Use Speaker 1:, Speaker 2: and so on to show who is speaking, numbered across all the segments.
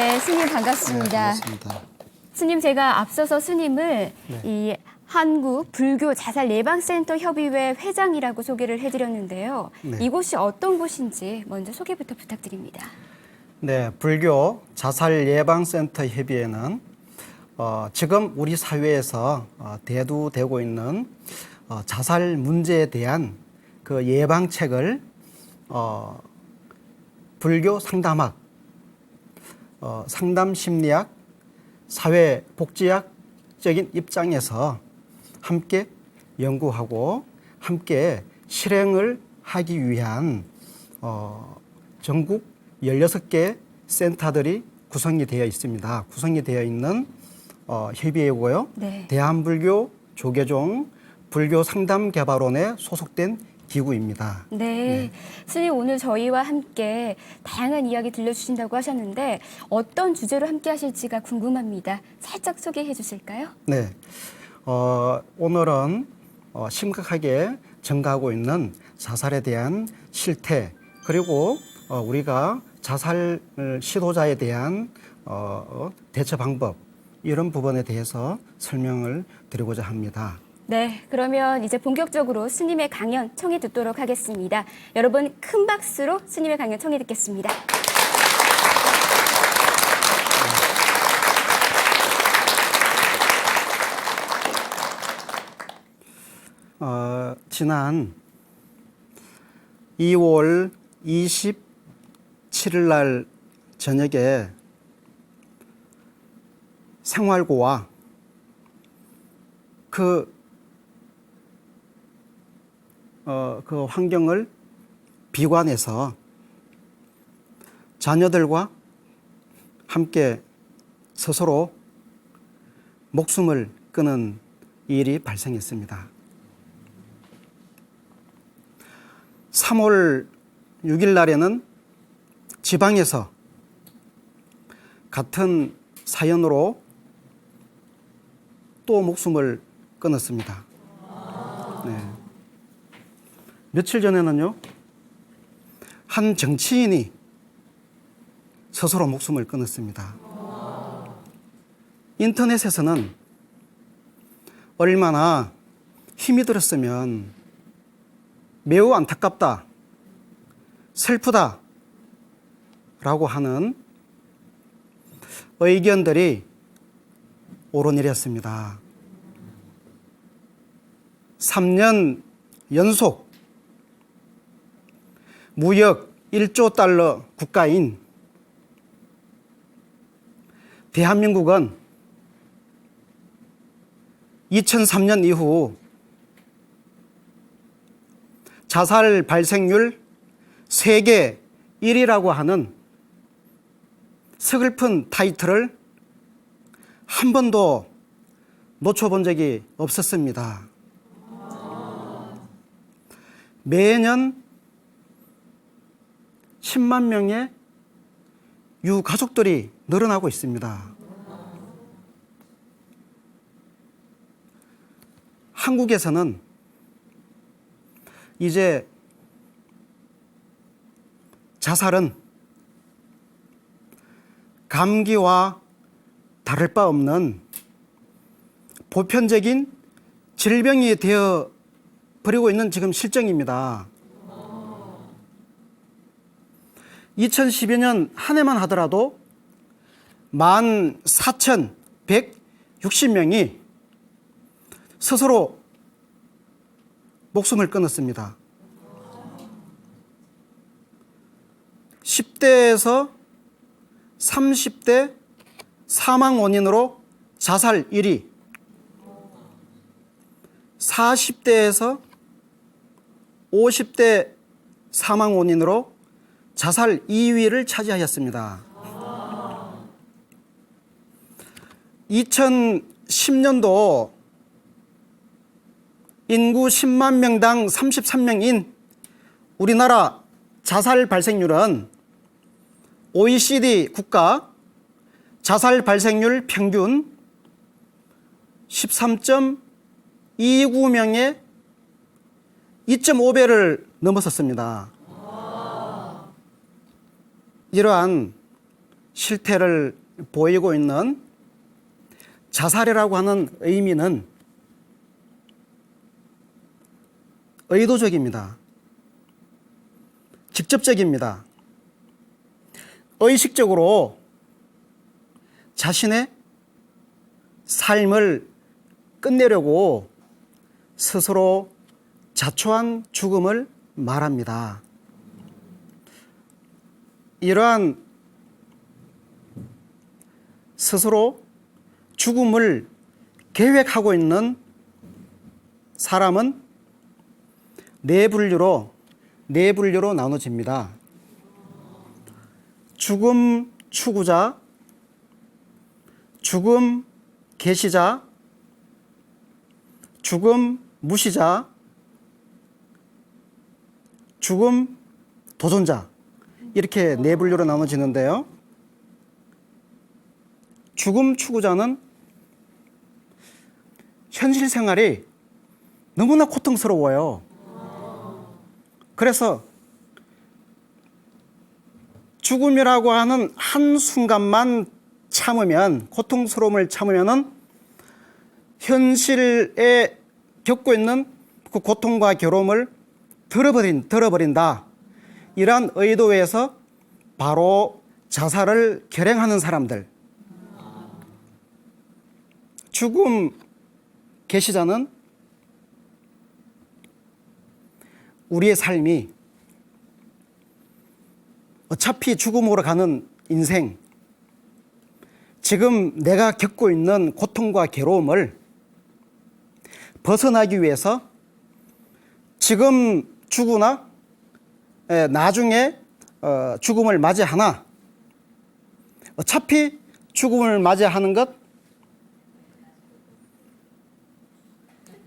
Speaker 1: 네, 스님 반갑습니다.
Speaker 2: 네, 반갑습니다.
Speaker 1: 스님, 제가 앞서서 스님을
Speaker 2: 네.
Speaker 1: 이 한국 불교 자살 예방센터 협의회 회장이라고 소개를 해드렸는데요.
Speaker 2: 네.
Speaker 1: 이곳이 어떤 곳인지 먼저 소개부터 부탁드립니다.
Speaker 2: 네, 불교 자살 예방센터 협의회는 지금 우리 사회에서 대두되고 있는 자살 문제에 대한 그 예방책을 불교 상담학, 상담심리학, 사회복지학적인 입장에서 함께 연구하고 함께 실행을 하기 위한 전국 16개 센터들이 구성이 되어 있습니다. 구성이 되어 있는 협의회고요.
Speaker 1: 네.
Speaker 2: 대한불교 조계종 불교상담개발원에 소속된 기구입니다.
Speaker 1: 네. 스님, 오늘 저희와 함께 다양한 이야기 들려주신다고 하셨는데 어떤 주제로 함께 하실지가 궁금합니다. 살짝 소개해 주실까요?
Speaker 2: 네. 오늘은 심각하게 증가하고 있는 자살에 대한 실태, 그리고 우리가 자살 시도자에 대한 대처 방법, 이런 부분에 대해서 설명을 드리고자 합니다.
Speaker 1: 네, 그러면 이제 본격적으로 스님의 강연 청해 듣도록 하겠습니다. 여러분, 큰 박수로 스님의 강연 청해 듣겠습니다.
Speaker 2: 지난 2월 27일 날 저녁에 생활고와 그 환경을 비관해서 자녀들과 함께 스스로 목숨을 끊은 일이 발생했습니다. 3월 6일 날에는 지방에서 같은 사연으로 또 목숨을 끊었습니다. 네. 며칠 전에는요, 한 정치인이 스스로 목숨을 끊었습니다. 인터넷에서는 얼마나 힘이 들었으면 매우 안타깝다, 슬프다 라고 하는 의견들이 오르내렸습니다. 3년 연속 무역 1조 달러 국가인 대한민국은 2003년 이후 자살 발생률 세계 1위라고 하는 서글픈 타이틀을 한 번도 놓쳐본 적이 없었습니다. 매년 10만 명의 유가족들이 늘어나고 있습니다. 한국에서는 이제 자살은 감기와 다를 바 없는 보편적인 질병이 되어 버리고 있는 지금 실정입니다. 2012년 한 해만 하더라도 14,160명이 스스로 목숨을 끊었습니다. 10대에서 30대 사망 원인으로 자살 1위, 40대에서 50대 사망 원인으로 자살 2위를 차지하였습니다. 2010년도 인구 10만 명당 33명인 우리나라 자살 발생률은 OECD 국가 자살 발생률 평균 13.29명의 2.5배를 넘어섰습니다. 이러한 실태를 보이고 있는 자살이라고 하는 의미는 의도적입니다. 직접적입니다. 의식적으로 자신의 삶을 끝내려고 스스로 자초한 죽음을 말합니다. 이러한 스스로 죽음을 계획하고 있는 사람은 네 분류로 나눠집니다. 죽음 추구자, 죽음 계시자, 죽음 무시자, 죽음 도전자, 이렇게 네 분류로 나눠지는데요. 죽음 추구자는 현실 생활이 너무나 고통스러워요. 그래서 죽음이라고 하는 한순간만 참으면, 고통스러움을 참으면은 현실에 겪고 있는 그 고통과 괴로움을 덜어버린다. 이러한 의도에서 바로 자살을 결행하는 사람들. 죽음 계시자는 우리의 삶이 어차피 죽음으로 가는 인생, 지금 내가 겪고 있는 고통과 괴로움을 벗어나기 위해서 지금 죽으나 나중에 죽음을 맞이하나, 어차피 죽음을 맞이하는 것,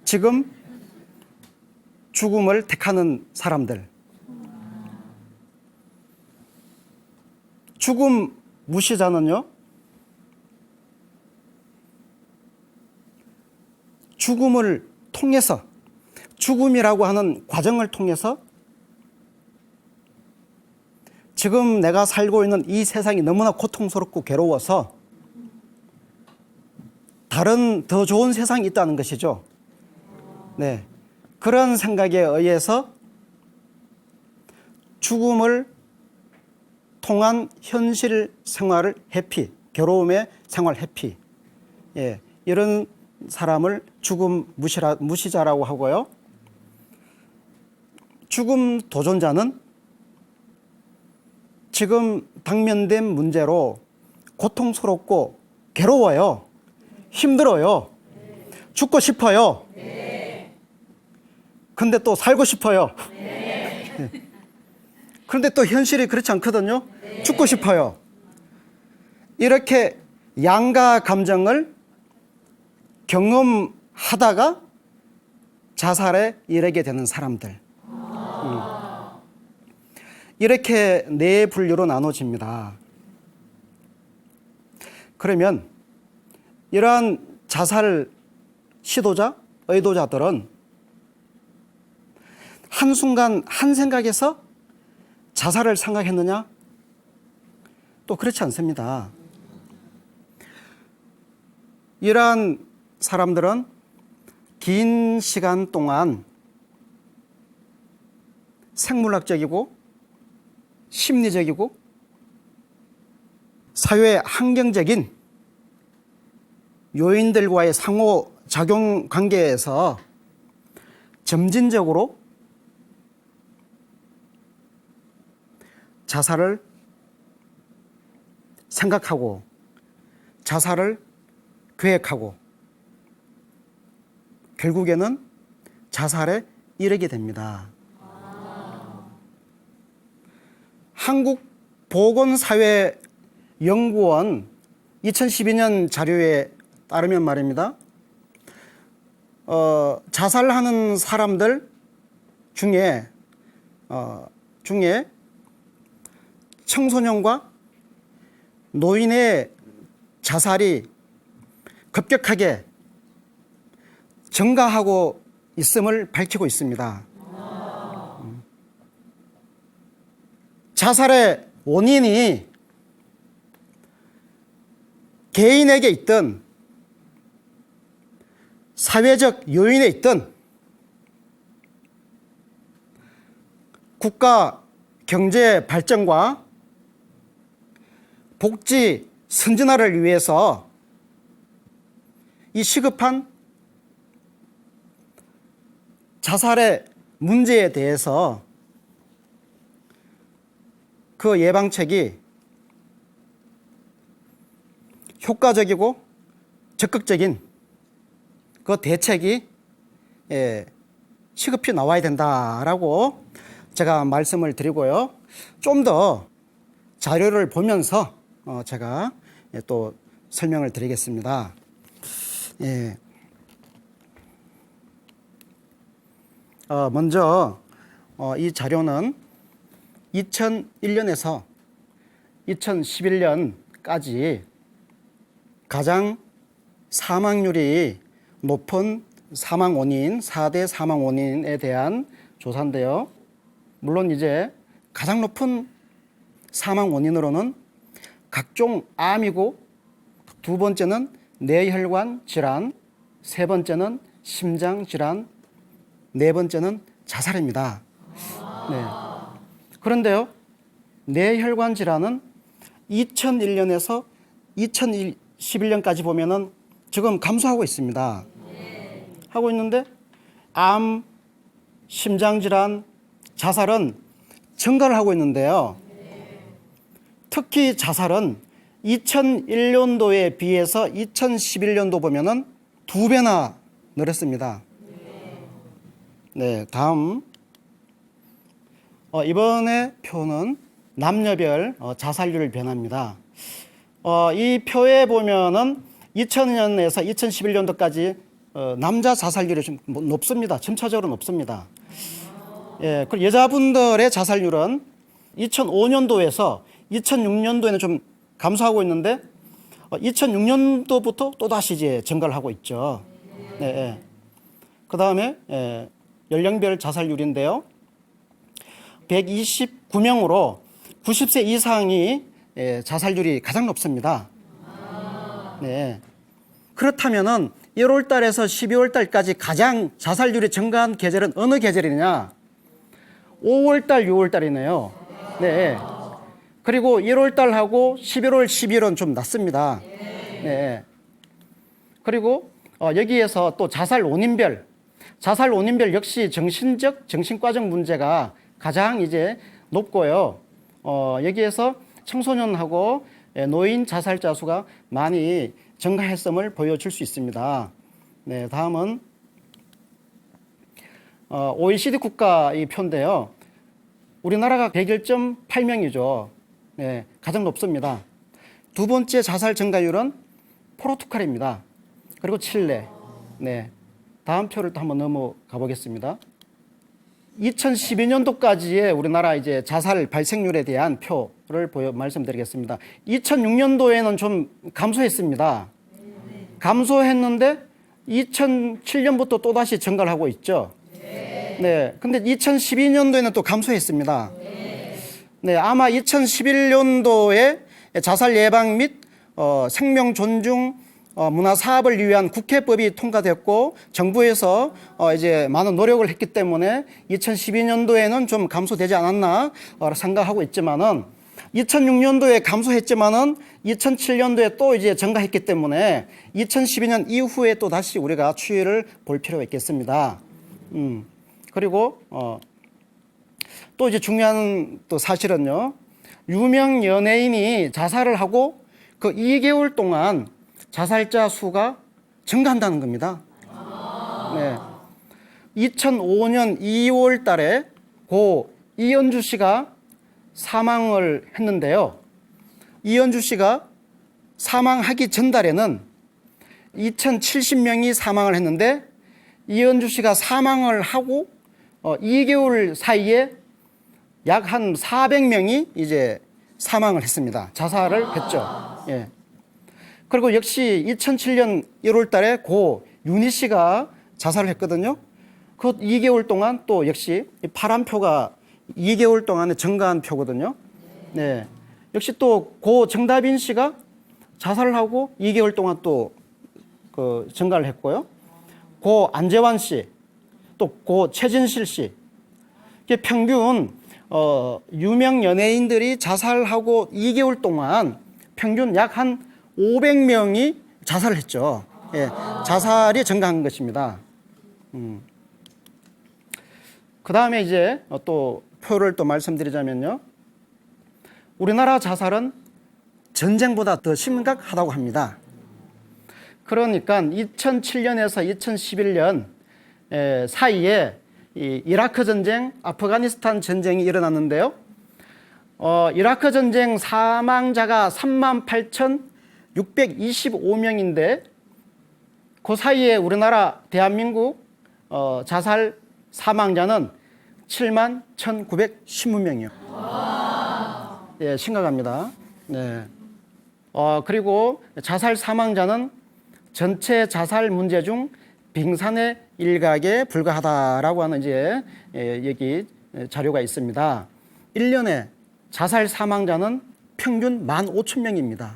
Speaker 2: 지금 죽음을 택하는 사람들. 죽음 무시자는요, 죽음을 통해서, 죽음이라고 하는 과정을 통해서 지금 내가 살고 있는 이 세상이 너무나 고통스럽고 괴로워서 다른 더 좋은 세상이 있다는 것이죠. 네, 그런 생각에 의해서 죽음을 통한 현실 생활을 회피, 괴로움의 생활 회피, 이런 사람을 죽음 무시자라고 하고요. 죽음 도전자는 지금 당면된 문제로 고통스럽고 괴로워요. 힘들어요. 죽고 싶어요. 근데 또 살고 싶어요. 그런데 또 현실이 그렇지 않거든요. 죽고 싶어요. 이렇게 양가 감정을 경험하다가 자살에 이르게 되는 사람들. 이렇게 네 분류로 나눠집니다. 그러면 이러한 자살 시도자, 의도자들은 한순간 한 생각에서 자살을 생각했느냐? 또 그렇지 않습니다. 이러한 사람들은 긴 시간 동안 생물학적이고 심리적이고 사회 환경적인 요인들과의 상호작용 관계에서 점진적으로 자살을 생각하고 자살을 계획하고 결국에는 자살에 이르게 됩니다. 한국보건사회연구원 2012년 자료에 따르면 말입니다. 자살하는 사람들 중에 청소년과 노인의 자살이 급격하게 증가하고 있음을 밝히고 있습니다. 자살의 원인이 개인에게 있든 사회적 요인에 있든 국가 경제 발전과 복지 선진화를 위해서 이 시급한 자살의 문제에 대해서 그 예방책이 효과적이고 적극적인 그 대책이 시급히 나와야 된다라고 제가 말씀을 드리고요. 좀 더 자료를 보면서 제가 또 설명을 드리겠습니다. 먼저 이 자료는 2001년에서 2011년까지 가장 사망률이 높은 사망 원인, 4대 사망 원인에 대한 조사인데요. 물론 이제 가장 높은 사망 원인으로는 각종 암이고, 두 번째는 뇌혈관 질환, 세 번째는 심장 질환, 네 번째는 자살입니다. 네. 그런데요, 뇌혈관 질환은 2001년에서 2011년까지 보면은 지금 감소하고 있습니다. 하고 있는데 암, 심장 질환, 자살은 증가를 하고 있는데요. 특히 자살은 2001년도에 비해서 2011년도 보면은 2배나 늘었습니다. 네, 다음. 이번에 표는 남녀별 자살률 변화입니다. 이 표에 보면은 2000년에서 2011년도까지 남자 자살률이 좀 높습니다. 점차적으로 높습니다. 예, 그리고 여자분들의 자살률은 2005년도에서 2006년도에는 좀 감소하고 있는데 2006년도부터 또다시 이제 증가를 하고 있죠. 네, 예. 그 다음에 연령별 자살률인데요. 129명으로 90세 이상이 자살률이 가장 높습니다. 네. 그렇다면은 1월 달에서 12월 달까지 가장 자살률이 증가한 계절은 어느 계절이냐? 5월 달, 6월 달이네요. 네. 그리고 1월 달하고 11월, 12월은 좀 낮습니다. 네. 그리고 여기에서 또 자살 원인별 역시 정신과적 문제가 가장 이제 높고요. 여기에서 청소년하고 노인 자살자 수가 많이 증가했음을 보여줄 수 있습니다. 네, 다음은 OECD 국가 이 표인데요. 우리나라가 101.8명이죠. 네, 가장 높습니다. 두 번째 자살 증가율은 포르투갈입니다. 그리고 칠레. 네, 다음 표를 또 한번 넘어가 보겠습니다. 2012년도까지의 우리나라 이제 자살 발생률에 대한 표를 말씀드리겠습니다. 2006년도에는 좀 감소했습니다. 감소했는데 2007년부터 또다시 증가를 하고 있죠. 네. 근데 2012년도에는 또 감소했습니다. 네. 아마 2011년도에 자살 예방 및 생명 존중 문화 사업을 위한 국회법이 통과됐고 정부에서 이제 많은 노력을 했기 때문에 2012년도에는 좀 감소되지 않았나 생각하고 있지만은 2006년도에 감소했지만은 2007년도에 또 이제 증가했기 때문에 2012년 이후에 또 다시 우리가 추이를 볼 필요가 있겠습니다. 그리고 또 이제 중요한 또 사실은요. 유명 연예인이 자살을 하고 그 2개월 동안 자살자 수가 증가한다는 겁니다. 네. 2005년 2월 달에 고 이현주 씨가 사망을 했는데요. 이현주 씨가 사망하기 전달에는 2,070명이 사망을 했는데 이현주 씨가 사망을 하고 2개월 사이에 약 한 400명이 이제 사망을 했습니다. 자살을 했죠. 예. 그리고 역시 2007년 1월 달에 고 윤희 씨가 자살을 했거든요. 그 2개월 동안 또 역시 파란 표가 2개월 동안에 증가한 표거든요. 네. 역시 또 고 정다빈 씨가 자살을 하고 2개월 동안 또 그 증가를 했고요. 고 안재환 씨, 또 고 최진실 씨, 이게 평균 유명 연예인들이 자살하고 2개월 동안 평균 약 한 500명이 자살을 했죠. 예, 자살이 증가한 것입니다. 그 다음에 이제 또 표를 또 말씀드리자면요. 우리나라 자살은 전쟁보다 더 심각하다고 합니다. 그러니까 2007년에서 2011년 사이에 이 이라크 전쟁, 아프가니스탄 전쟁이 일어났는데요. 이라크 전쟁 사망자가 38,625명인데 그 사이에 우리나라 대한민국 자살 사망자는 71,910명이요. 예, 심각합니다. 네. 그리고 자살 사망자는 전체 자살 문제 중 빙산의 일각에 불과하다라고 하는 이제 여기 자료가 있습니다. 1년에 자살 사망자는 평균 15,000명입니다.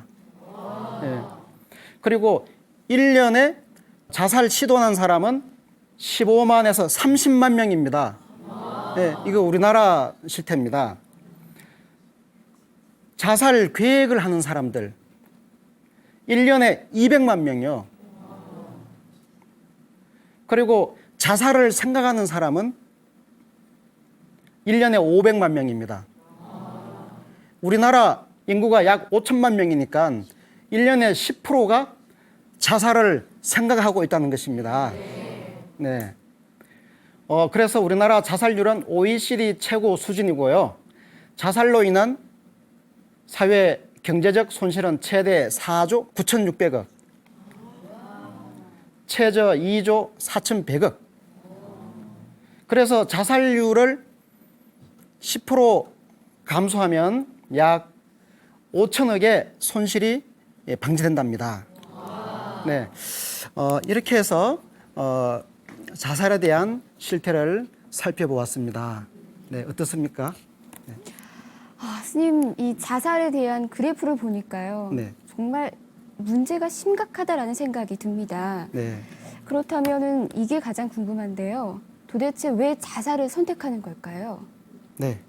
Speaker 2: 예. 그리고 1년에 자살 시도한 사람은 15만에서 30만 명입니다. 예, 이거 우리나라 실태입니다. 자살 계획을 하는 사람들 1년에 200만 명이요. 그리고 자살을 생각하는 사람은 1년에 500만 명입니다. 우리나라 인구가 약 5천만 명이니까 1년에 10%가 자살을 생각하고 있다는 것입니다. 네. 그래서 우리나라 자살률은 OECD 최고 수준이고요. 자살로 인한 사회 경제적 손실은 최대 4조 9,600억, 최저 2조 4,100억. 그래서 자살률을 10% 감소하면 약 5천억의 손실이 방지된답니다. 네, 이렇게 해서 자살에 대한 실태를 살펴보았습니다. 네, 어떻습니까? 네.
Speaker 1: 스님, 이 자살에 대한 그래프를 보니까요.
Speaker 2: 네.
Speaker 1: 정말 문제가 심각하다라는 생각이 듭니다.
Speaker 2: 네.
Speaker 1: 그렇다면은 이게 가장 궁금한데요. 도대체 왜 자살을 선택하는 걸까요?
Speaker 2: 네.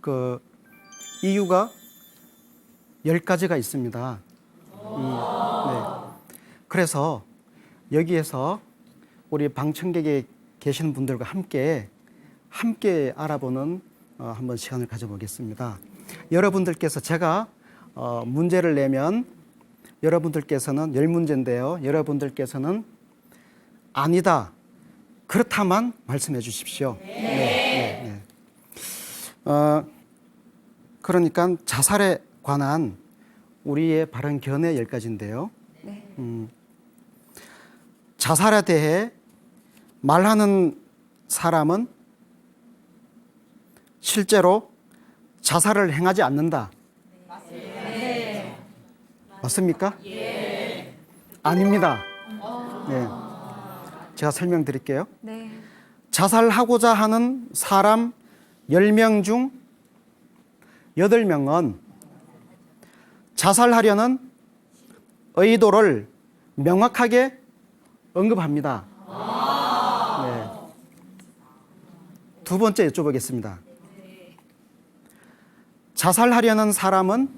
Speaker 2: 그 이유가 10가지가 있습니다. 네. 그래서 여기에서 우리 방청객에 계시는 분들과 함께 알아보는 한번 시간을 가져보겠습니다. 여러분들께서 제가 문제를 내면 여러분들께서는 10문제인데요. 여러분들께서는 아니다, 그렇다만 말씀해 주십시오. 네. 그러니까 자살에 관한 우리의 바른 견해 10가지인데요.
Speaker 1: 네.
Speaker 2: 자살에 대해 말하는 사람은 실제로 자살을 행하지 않는다. 네. 맞습니까? 예. 아닙니다. 네. 제가 설명드릴게요.
Speaker 1: 네.
Speaker 2: 자살하고자 하는 사람 10명 중 8명은 자살하려는 의도를 명확하게 언급합니다. 네. 두 번째 여쭤보겠습니다. 자살하려는 사람은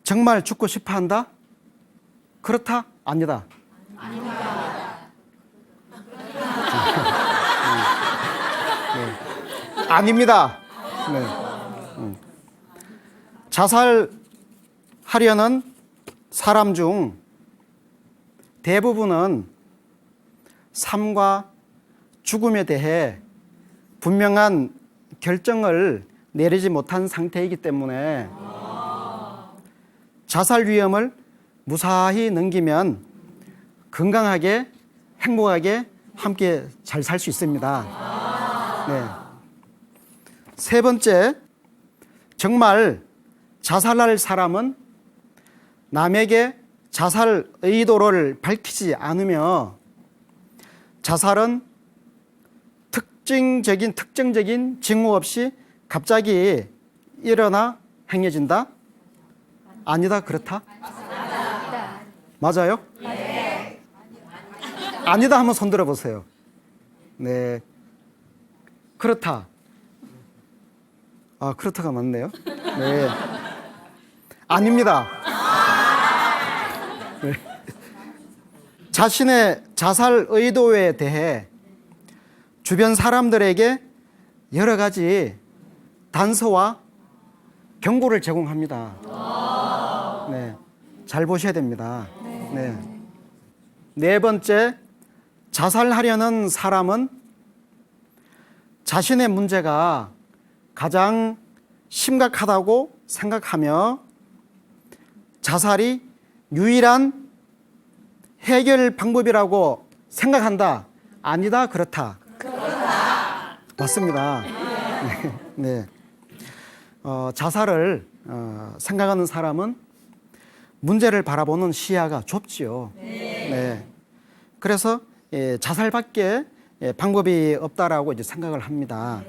Speaker 2: 정말 죽고 싶어 한다? 그렇다? 아니다? 아닙니다. 네. 자살하려는 사람 중 대부분은 삶과 죽음에 대해 분명한 결정을 내리지 못한 상태이기 때문에 자살 위험을 무사히 넘기면 건강하게 행복하게 함께 잘 살 수 있습니다. 네. 세 번째, 정말 자살할 사람은 남에게 자살 의도를 밝히지 않으며 자살은 특정적인 징후 없이 갑자기 일어나 행해진다? 아니다, 그렇다?
Speaker 1: 맞다.
Speaker 2: 맞아요? 아니다 한번 손 들어보세요. 네. 그렇다. 아, 그렇다가 맞네요. 네. 아닙니다. 네. 자신의 자살 의도에 대해 주변 사람들에게 여러 가지 단서와 경고를 제공합니다. 네. 잘 보셔야 됩니다. 네. 네 번째, 자살하려는 사람은 자신의 문제가 가장 심각하다고 생각하며 자살이 유일한 해결 방법이라고 생각한다. 아니다, 그렇다. 맞습니다. 네. 자살을 생각하는 사람은 문제를 바라보는 시야가 좁지요. 네. 그래서 자살밖에 방법이 없다라고 이제 생각을 합니다.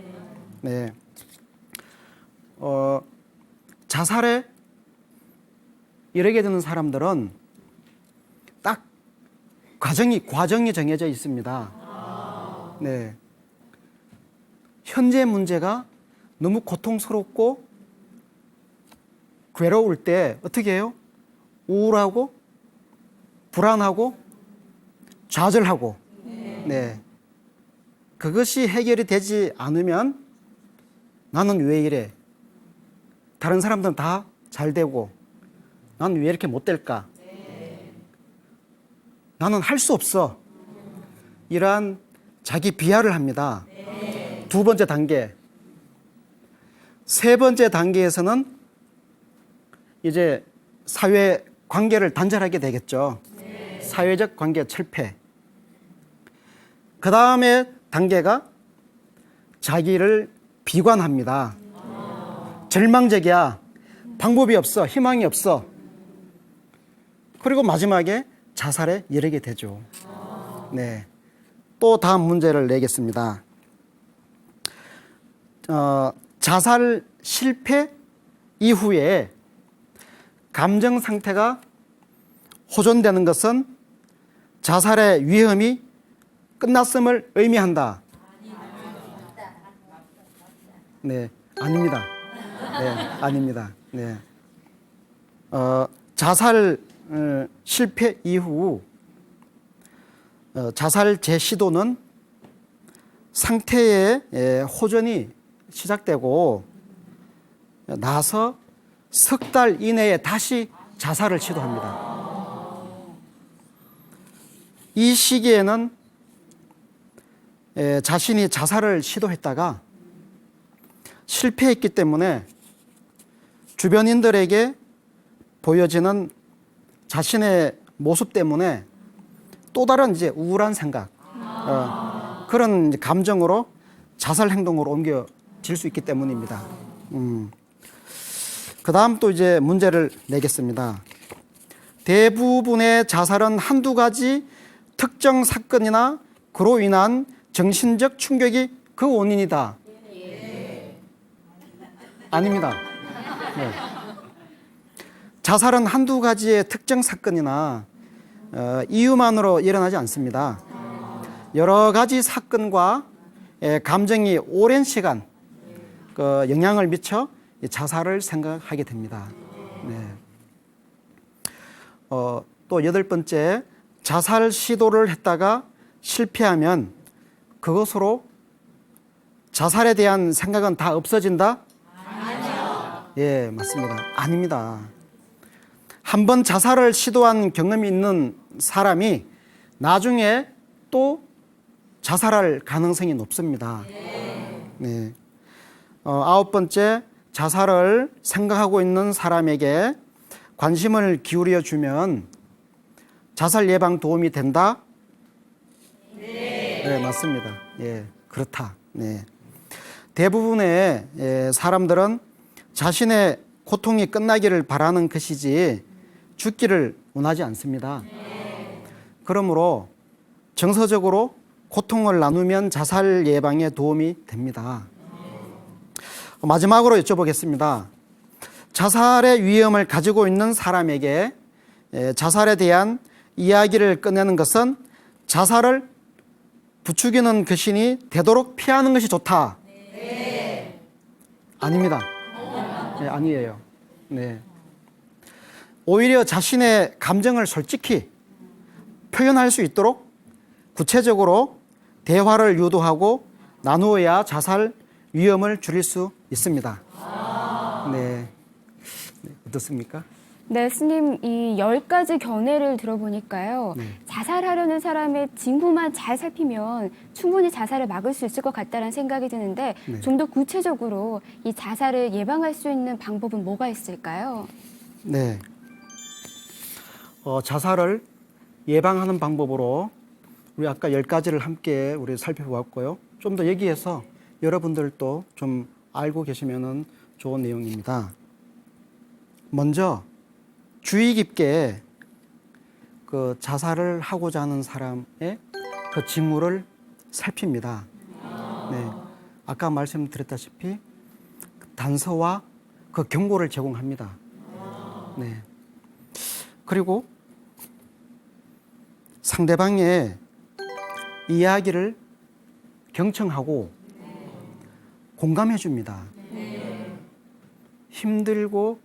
Speaker 2: 네. 자살에 이르게 되는 사람들은 딱 과정이 정해져 있습니다. 네. 현재 문제가 너무 고통스럽고 괴로울 때 어떻게 해요? 우울하고 불안하고 좌절하고, 네. 그것이 해결이 되지 않으면 나는 왜 이래? 다른 사람들은 다 잘 되고 나는 왜 이렇게 못 될까? 나는 할 수 없어. 이러한 자기 비하를 합니다. 두 번째 단계. 세 번째 단계에서는 이제 사회 관계를 단절하게 되겠죠. 사회적 관계 철폐. 그 다음에 단계가 자기를 비관합니다. 절망적이야. 방법이 없어. 희망이 없어. 그리고 마지막에 자살에 이르게 되죠. 네. 또 다음 문제를 내겠습니다. 자살 실패 이후에 감정 상태가 호전되는 것은 자살의 위험이 끝났음을 의미한다. 네, 아닙니다. 네, 아닙니다. 네. 자살 실패 이후 자살 재시도는 상태의 호전이 시작되고 나서 석 달 이내에 다시 자살을 시도합니다. 이 시기에는 자신이 자살을 시도했다가 실패했기 때문에 주변인들에게 보여지는 자신의 모습 때문에 또 다른 이제 우울한 생각, 그런 감정으로 자살 행동으로 옮겨질 수 있기 때문입니다. 그 다음 또 이제 문제를 내겠습니다. 대부분의 자살은 한두 가지 특정 사건이나 그로 인한 정신적 충격이 그 원인이다. 아닙니다. 네. 자살은 한두 가지의 특정 사건이나 이유만으로 일어나지 않습니다. 여러 가지 사건과 감정이 오랜 시간 영향을 미쳐 자살을 생각하게 됩니다. 네. 또 여덟 번째, 자살 시도를 했다가 실패하면 그것으로 자살에 대한 생각은 다 없어진다? 아니요. 예, 맞습니다. 아닙니다. 한번 자살을 시도한 경험이 있는 사람이 나중에 또 자살할 가능성이 높습니다. 네. 아홉 번째, 자살을 생각하고 있는 사람에게 관심을 기울여 주면 자살 예방 도움이 된다? 네, 맞습니다. 예, 그렇다. 네. 대부분의 사람들은 자신의 고통이 끝나기를 바라는 것이지 죽기를 원하지 않습니다. 그러므로 정서적으로 고통을 나누면 자살 예방에 도움이 됩니다. 마지막으로 여쭤보겠습니다. 자살의 위험을 가지고 있는 사람에게 자살에 대한 이야기를 꺼내는 것은 자살을 부추기는 것이니 되도록 피하는 것이 좋다. 네. 아닙니다. 네, 아니에요. 네. 오히려 자신의 감정을 솔직히 표현할 수 있도록 구체적으로 대화를 유도하고 나누어야 자살 위험을 줄일 수 있습니다. 네. 어떻습니까?
Speaker 1: 네, 스님, 이 10가지 견해를 들어보니까요.
Speaker 2: 네.
Speaker 1: 자살하려는 사람의 징후만 잘 살피면 충분히 자살을 막을 수 있을 것 같다는 생각이 드는데
Speaker 2: 네.
Speaker 1: 좀 더 구체적으로 이 자살을 예방할 수 있는 방법은 뭐가 있을까요?
Speaker 2: 네. 자살을 예방하는 방법으로 우리 아까 10가지를 함께 우리 살펴보았고요. 좀 더 얘기해서 여러분들도 좀 알고 계시면 좋은 내용입니다. 먼저 주의 깊게 그 자살을 하고자 하는 사람의 그 징후를 살핍니다. 네. 아까 말씀드렸다시피 단서와 그 경고를 제공합니다. 네. 그리고 상대방의 이야기를 경청하고 공감해 줍니다. 힘들고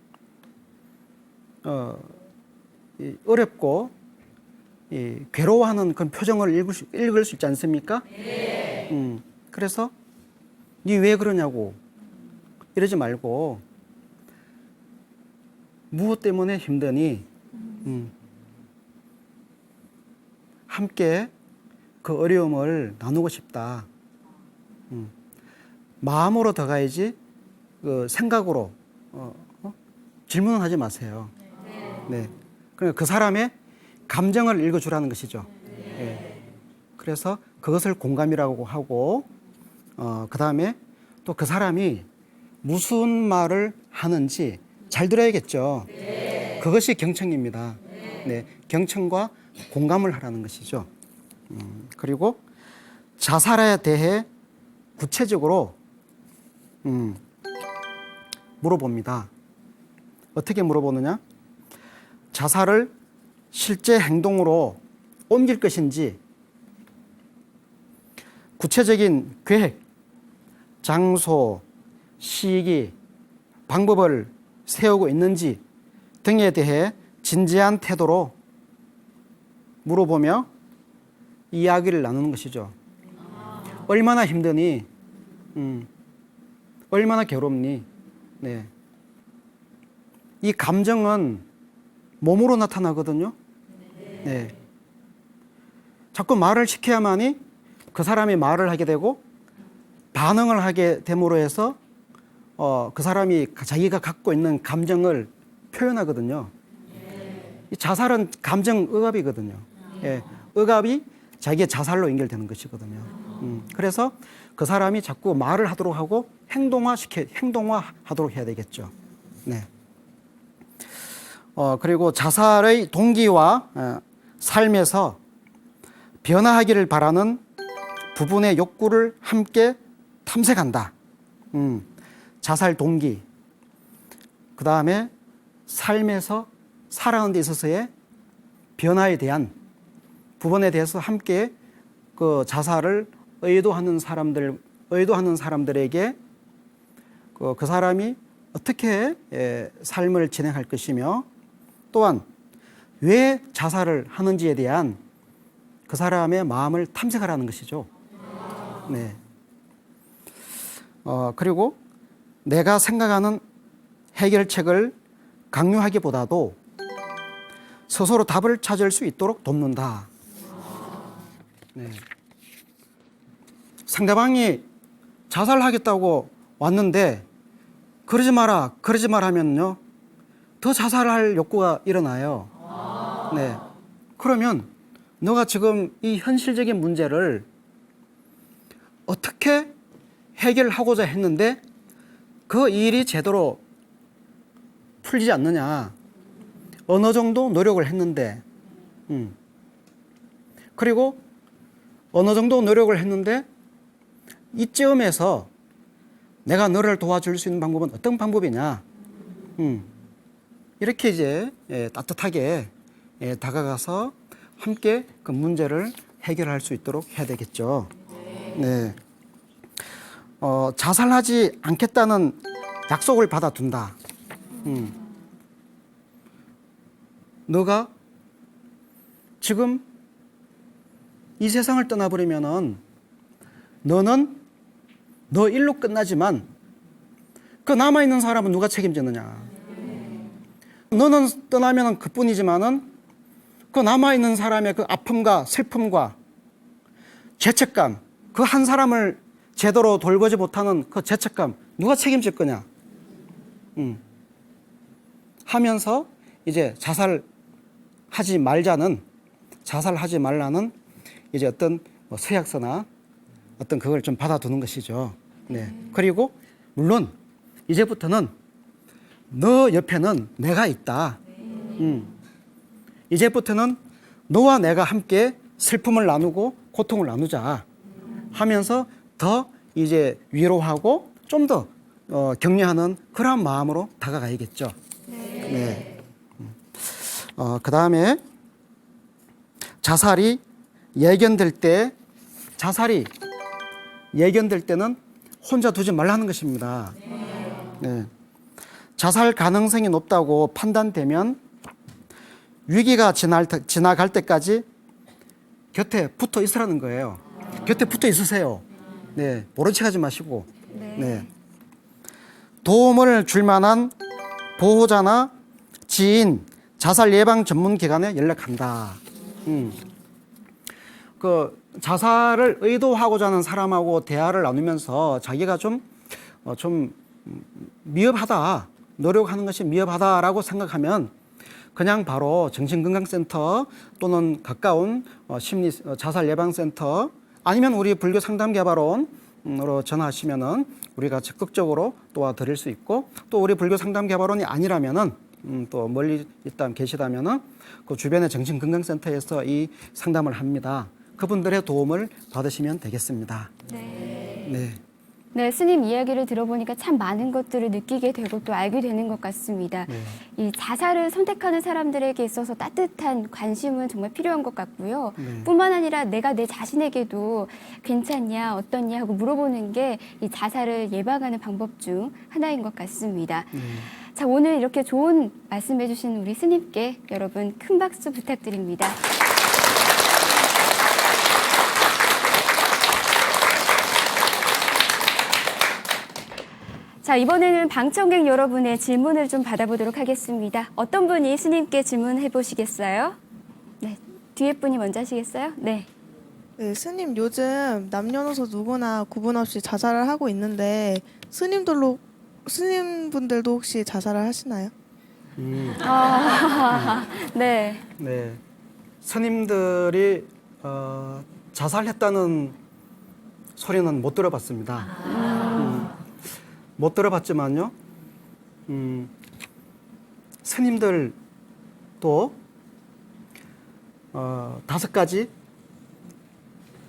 Speaker 2: 어렵고 괴로워하는 그런 표정을 읽을 수 있지 않습니까? 그래서 니 왜 그러냐고 이러지 말고 무엇 때문에 힘드니? 함께 그 어려움을 나누고 싶다. 마음으로 더 가야지 그 생각으로 질문은 하지 마세요. 네. 그러니까 그 사람의 감정을 읽어주라는 것이죠. 네. 그래서 그것을 공감이라고 하고 그 다음에 또 그 사람이 무슨 말을 하는지 잘 들어야겠죠. 그것이 경청입니다. 네. 경청과 공감을 하라는 것이죠. 그리고 자살에 대해 구체적으로 물어봅니다. 어떻게 물어보느냐? 자살을 실제 행동으로 옮길 것인지 구체적인 계획, 장소, 시기, 방법을 세우고 있는지 등에 대해 진지한 태도로 물어보며 이야기를 나누는 것이죠. 얼마나 힘드니? 얼마나 괴롭니? 네. 이 감정은 몸으로 나타나거든요. 네. 자꾸 말을 시켜야만이 그 사람이 말을 하게 되고 반응을 하게 됨으로 해서 그 사람이 자기가 갖고 있는 감정을 표현하거든요. 이 자살은 감정 억압이거든요. 예. 억압이 자기의 자살로 연결되는 것이거든요. 그래서 그 사람이 자꾸 말을 하도록 하고 행동화하도록 해야 되겠죠. 네. 그리고 자살의 동기와 삶에서 변화하기를 바라는 부분의 욕구를 함께 탐색한다. 자살 동기. 그 다음에 삶에서 살아가는 데 있어서의 변화에 대한 부분에 대해서 함께 그 자살을 의도하는 사람들에게 그 사람이 어떻게 삶을 진행할 것이며 또한 왜 자살을 하는지에 대한 그 사람의 마음을 탐색하라는 것이죠. 네. 그리고 내가 생각하는 해결책을 강요하기보다도 스스로 답을 찾을 수 있도록 돕는다. 네. 상대방이 자살하겠다고 왔는데 그러지 마라 하면요 더 자살할 욕구가 일어나요. 네. 그러면 너가 지금 이 현실적인 문제를 어떻게 해결하고자 했는데 그 일이 제대로 풀리지 않느냐. 어느 정도 노력을 했는데 그리고 어느 정도 노력을 했는데 이쯤에서 내가 너를 도와줄 수 있는 방법은 어떤 방법이냐. 이렇게 이제 따뜻하게 다가가서 함께 그 문제를 해결할 수 있도록 해야 되겠죠. 네. 자살하지 않겠다는 약속을 받아둔다. 너가 지금 이 세상을 떠나버리면은 너는 너 일로 끝나지만 그 남아있는 사람은 누가 책임지느냐. 너는 떠나면 그뿐이지만은 그 남아있는 사람의 그 아픔과 슬픔과 죄책감, 그 한 사람을 제대로 돌보지 못하는 그 죄책감 누가 책임질 거냐. 하면서 이제 자살하지 말라는 이제 어떤 서약서나 어떤 그걸 좀 받아두는 것이죠. 네. 그리고 물론 이제부터는 너 옆에는 내가 있다. 이제부터는 너와 내가 함께 슬픔을 나누고 고통을 나누자 하면서 더 이제 위로하고 좀 더 격려하는 그런 마음으로 다가가야겠죠. 네. 그 다음에 자살이 예견될 때는 혼자 두지 말라는 것입니다. 네. 자살 가능성이 높다고 판단되면 위기가 지나갈 때까지 곁에 붙어 있으라는 거예요. 곁에 붙어 있으세요. 네. 모른 척 하지 마시고. 네. 도움을 줄 만한 보호자나 지인, 자살 예방 전문 기관에 연락한다. 그 자살을 의도하고자 하는 사람하고 대화를 나누면서 자기가 좀 미흡하다, 노력하는 것이 미흡하다라고 생각하면 그냥 바로 정신건강센터 또는 가까운 심리 자살 예방센터 아니면 우리 불교 상담개발원으로 전화하시면은 우리가 적극적으로 도와드릴 수 있고, 또 우리 불교 상담개발원이 아니라면은 또 멀리 계시다면은 그 주변의 정신건강센터에서 이 상담을 합니다. 그분들의 도움을 받으시면 되겠습니다. 네.
Speaker 1: 네, 스님 이야기를 들어보니까 참 많은 것들을 느끼게 되고 또 알게 되는 것 같습니다. 이 자살을 선택하는 사람들에게 있어서 따뜻한 관심은 정말 필요한 것 같고요. 뿐만 아니라 내가 내 자신에게도 괜찮냐, 어떻냐 하고 물어보는 게 이 자살을 예방하는 방법 중 하나인 것 같습니다. 자, 오늘 이렇게 좋은 말씀해 주신 우리 스님께 여러분 큰 박수 부탁드립니다. 자, 이번에는 방청객 여러분의 질문을 좀 받아보도록 하겠습니다. 어떤 분이 스님께 질문해 보시겠어요? 네, 뒤에 분이 먼저 하시겠어요? 네.
Speaker 3: 네, 스님 요즘 남녀노소 누구나 구분 없이 자살을 하고 있는데 스님분들도 혹시 자살을 하시나요?
Speaker 1: 네.
Speaker 2: 네. 스님들이 자살했다는 소리는 못 들어봤습니다. 못 들어봤지만요. 스님들도 5가지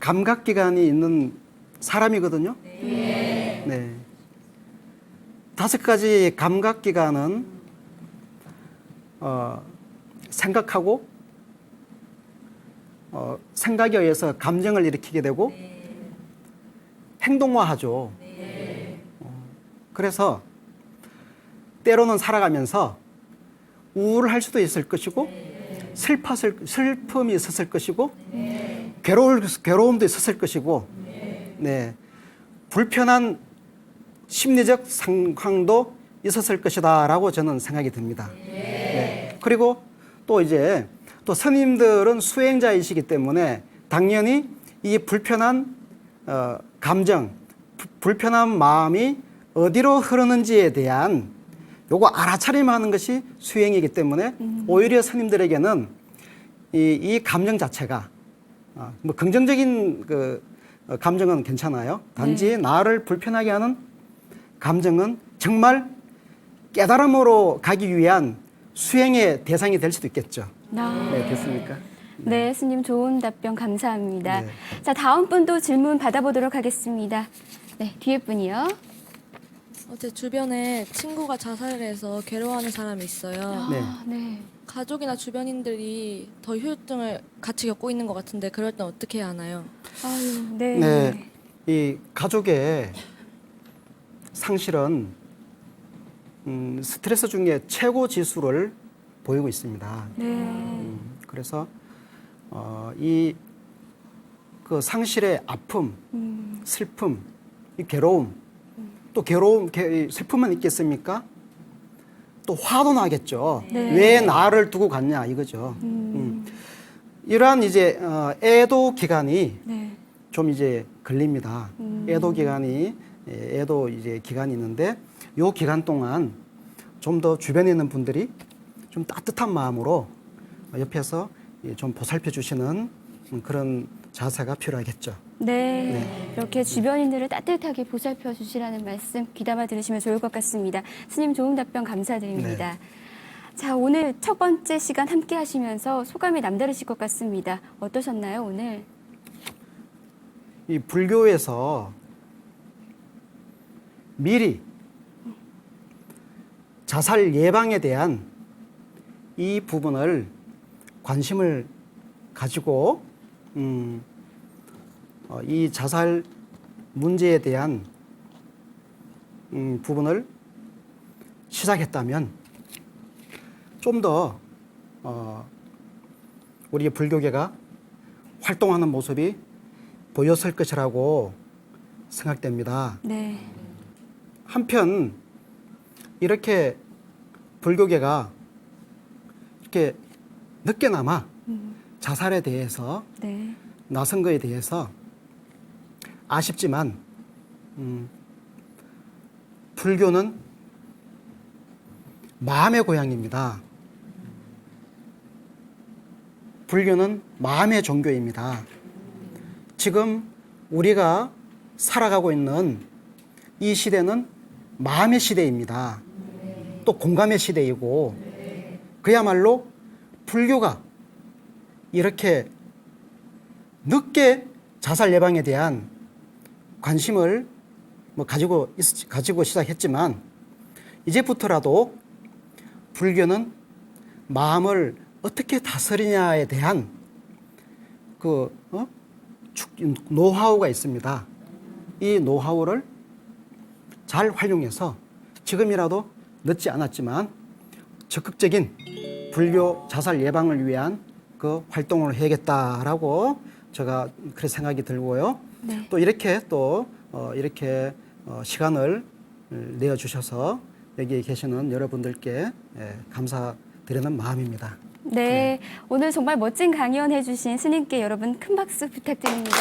Speaker 2: 감각기관이 있는 사람이거든요. 네. 5가지 감각기관은 생각하고 생각에 의해서 감정을 일으키게 되고 행동화하죠. 그래서 때로는 살아가면서 우울할 수도 있을 것이고 슬픔이 있었을 것이고 괴로움도 있었을 것이고 네. 불편한 심리적 상황도 있었을 것이다 라고 저는 생각이 듭니다. 네. 그리고 또 이제 또 스님들은 수행자이시기 때문에 당연히 이 불편한 감정, 불편한 마음이 어디로 흐르는지에 대한 요거 알아차림하는 것이 수행이기 때문에 오히려 스님들에게는 이 감정 자체가 뭐 긍정적인 그 감정은 괜찮아요. 단지 나를 불편하게 하는 감정은 정말 깨달음으로 가기 위한 수행의 대상이 될 수도 있겠죠. 네, 됐습니까?
Speaker 1: 네, 스님 좋은 답변 감사합니다.
Speaker 2: 네.
Speaker 1: 자, 다음 분도 질문 받아보도록 하겠습니다. 네, 뒤에 분이요.
Speaker 4: 제 주변에 친구가 자살을 해서 괴로워하는 사람이 있어요.
Speaker 2: 네.
Speaker 1: 아, 네.
Speaker 4: 가족이나 주변인들이 더 후유증을 같이 겪고 있는 것 같은데 그럴 땐 어떻게 해야 하나요?
Speaker 1: 아유, 네.
Speaker 2: 네. 이 가족의 상실은 스트레스 중에 최고 지수를 보이고 있습니다.
Speaker 1: 네.
Speaker 2: 그래서 이 그 상실의 아픔, 슬픔, 이 괴로움, 또 슬픔만 있겠습니까? 또 화도 나겠죠.
Speaker 1: 네.
Speaker 2: 왜 나를 두고 갔냐 이거죠. 이러한 이제 애도 기간이
Speaker 1: 네.
Speaker 2: 좀 이제 걸립니다. 애도 기간이 있는데 요 기간 동안 좀 더 주변에 있는 분들이 좀 따뜻한 마음으로 옆에서 좀 보살펴 주시는 그런 자세가 필요하겠죠.
Speaker 1: 네. 이렇게 주변인들을 따뜻하게 보살펴 주시라는 말씀 귀담아 들으시면 좋을 것 같습니다. 스님 좋은 답변 감사드립니다.
Speaker 2: 네.
Speaker 1: 자, 오늘 첫 번째 시간 함께 하시면서 소감이 남다르실 것 같습니다. 어떠셨나요, 오늘?
Speaker 2: 이 불교에서 미리 자살 예방에 대한 이 부분을 관심을 가지고 이 자살 문제에 대한 부분을 시작했다면 좀 더 우리 불교계가 활동하는 모습이 보였을 것이라고 생각됩니다.
Speaker 1: 네.
Speaker 2: 한편 이렇게 불교계가 이렇게 늦게나마 자살에 대해서
Speaker 1: 네.
Speaker 2: 나선 거에 대해서 아쉽지만 불교는 마음의 고향입니다. 불교는 마음의 종교입니다. 지금 우리가 살아가고 있는 이 시대는 마음의 시대입니다. 또 공감의 시대이고 그야말로 불교가 이렇게 늦게 자살 예방에 대한 관심을 가지고 시작했지만 이제부터라도 불교는 마음을 어떻게 다스리냐에 대한 노하우가 있습니다. 이 노하우를 잘 활용해서 지금이라도 늦지 않았지만 적극적인 불교 자살 예방을 위한 그 활동을 해야겠다라고 제가 그런 생각이 들고요.
Speaker 1: 네.
Speaker 2: 또 이렇게 시간을 내어 주셔서 여기 계시는 여러분들께 감사드리는 마음입니다.
Speaker 1: 네. 오늘 정말 멋진 강연 해주신 스님께 여러분 큰 박수 부탁드립니다.